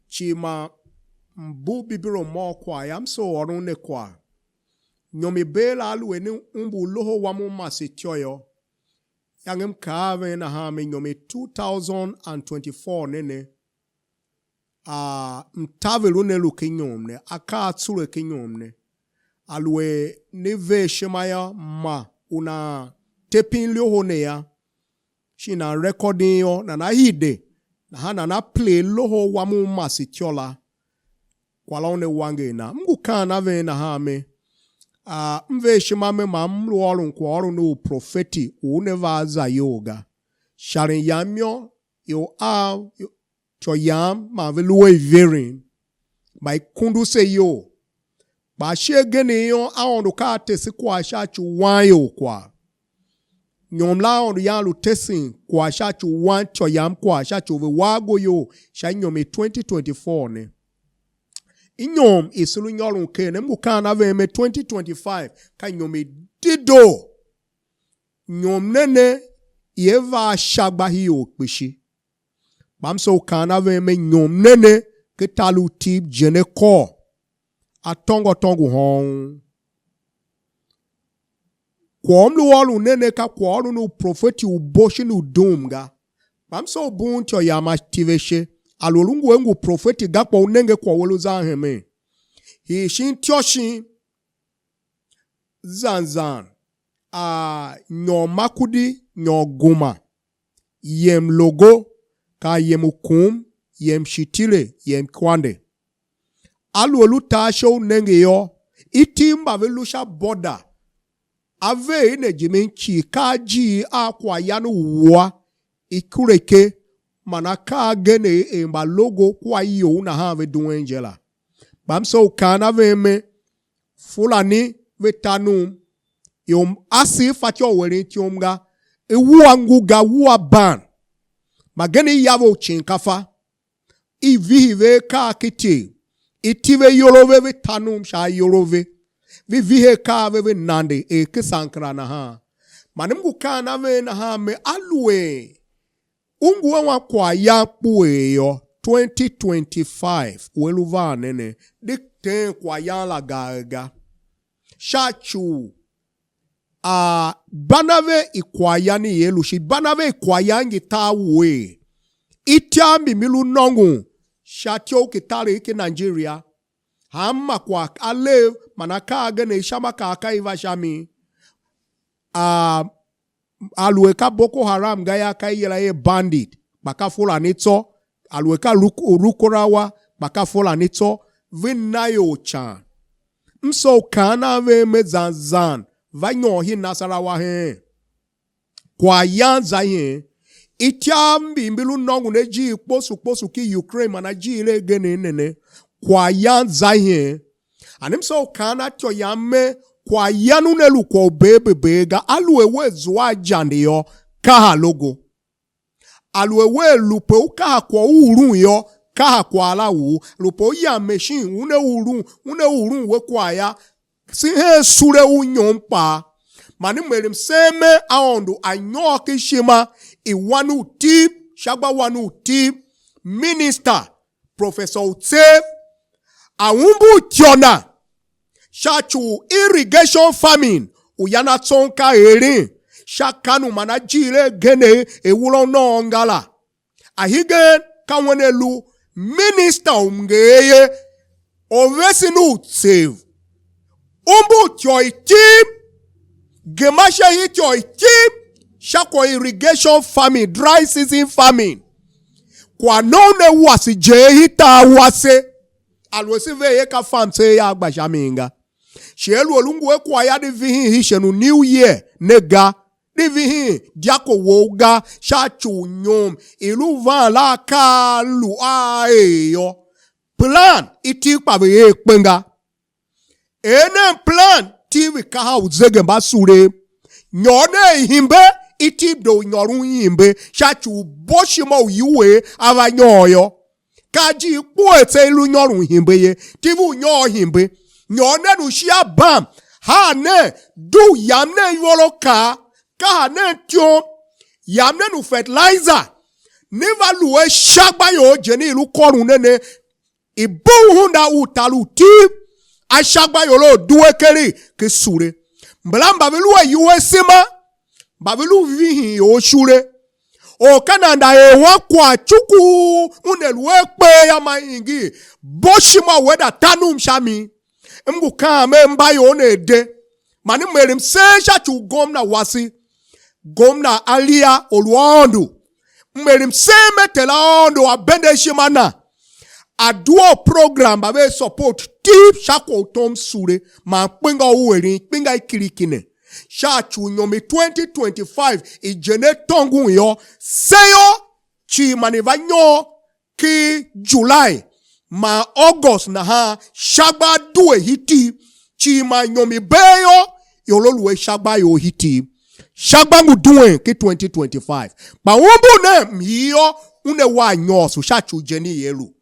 chima mbu bibiro mo kwa yam so orune kwa nyomi bela alu eni umbu loho wamu masityoyo yangem kave na hame nyomi 2024 nene mtavelune lu kinyomne aka atsure kinyomne alwe neve shemaya ma una tepin lohone ya shina recording yo na hide na hana na play loho wamu masityola kwalone wange na mgukana ve na hame mve shimame ma mlu ọrụ nkwa ọrụ no profeti uneva za yoga sharin yamyo yo cho yam ma veluwe verin by kundu se yo ba shegene yo aondu ka tesi kwa shachu wanyo kwa nyomla ondu ya lu tesin kwa shachu wan cho yam kwa shachu ve wago yo shanyomi 2024 ne inyom isulu nyolun kene mukana veme 2025 ka nyomi dido nyom nene yeva shagba hiyo kpishi bamso kana veme nyom nene kitalu tip jene ko atongo hon kwa omlu walu nene ka kwa olu nu profeti uboshi nu dumga bamso buncho yama tiveshe alolungu wengu profeti gakwa unenge kwa welu za heme. Hi shin tyoshin zanzan nyo makudi nyo guma yem logo ka yem ukum yem shitile yem kwande. Alolu tasho unenge yo itimba velusha boda ave ine jimenchi kaji akwa yanu wa ikureke manaka gene emba logo kwa iyo una have duenjela. Bamso kana veme fulani vetanum yom asi fatyo weri tiomga ewa nguga wa ban magene yavo chinkafa ivive ka kiti itive yorove vetanum sha yorove vivihe ka veve nande kisankra na ha manimgu kana ve na ha me alwe unguwa wa kwa ya pueyo 2025 weluva nene dikten kwa ya la gaga shachu banave ikwaya ni yelushi banave ikwaya ngita we itiambi milu nongu shatyo kitari iki Nigeria hamma kwa alev manaka agene shama kaka iva shami alweka Boko Haram gaya kaiyela ye bandit baka fulani to alweka rukorawa baka fulani to vinayo chan mso kana ve mezanzan vanyo hi nasarawa he kwa yanza he itiambi mbilu nongu neji posu ki Ukraine manaji ile gene nene kwa yanza he animso kana tyo yamme kwa yanu nelu kwa bebega aluewe zwa jande yo kaha logo aluewe lupe ukaha kwa urun yo kaha kwa alawu lupe ya machine une urun we kwa ya si he sure unyompa mani mwelim seme aondu anyoki shima iwanu tip shagba wanu tip minister Professor Utsef awumbu tiona shachu irrigation farming uyana tonka erin shakanu manajile gene ewulo no ngala ahigen kanwenelu minister umgeye ovesinu save umbu tioitip gemasha hitioitip shako irrigation farming dry season farming kwa none wasi jehita wase alwesive yeka farm se ya agbashaminga shelu olungu ekwa ya divihin hishenu new year nega divihin diako woga shachu nyom ilu van la kalu aeyo plan iti pabe ekpenga ene plan tiwi kaha uzege basure nyone himbe iti do nyorun himbe shachu boshimo yiwe avanyoyo kaji kuete ilu nyorun himbe ye tivu nyo himbe nyone rushia bam ha ne du yamne yoro ka ne tio yamne nu fertilizer Never luwe shagba yo jeni ilu korun nene. Ibu hunda utalu ti. A shagba yo lo duwe keri ke sure. Mblam babilu yuwe sima. Babilu vihi yo shure. O kananda ewa kwa chuku. Uneluwe pe ya maingi. Boshima weda tanum shami. Mgu kame mbayo ne de. Mani mwerim seja chu gomna wasi. Gomna alia oluondo. Mwerim seme tela ondo abende shimana. Aduo program babe support tip shako tom sure. Ma pinga uweri, pinga ikirikine. Shachu nyomi 2025 ijene tongu yo. Seyo chi manivanyo ki July. Ma August na ha shagba duwe hiti. Chi ma nyomi beyo yololuwe shagba yo hiti. Shagba ngu duwe ki 2025. Ba wumbu ne miyo une wa nyosu shachu jeni yelu.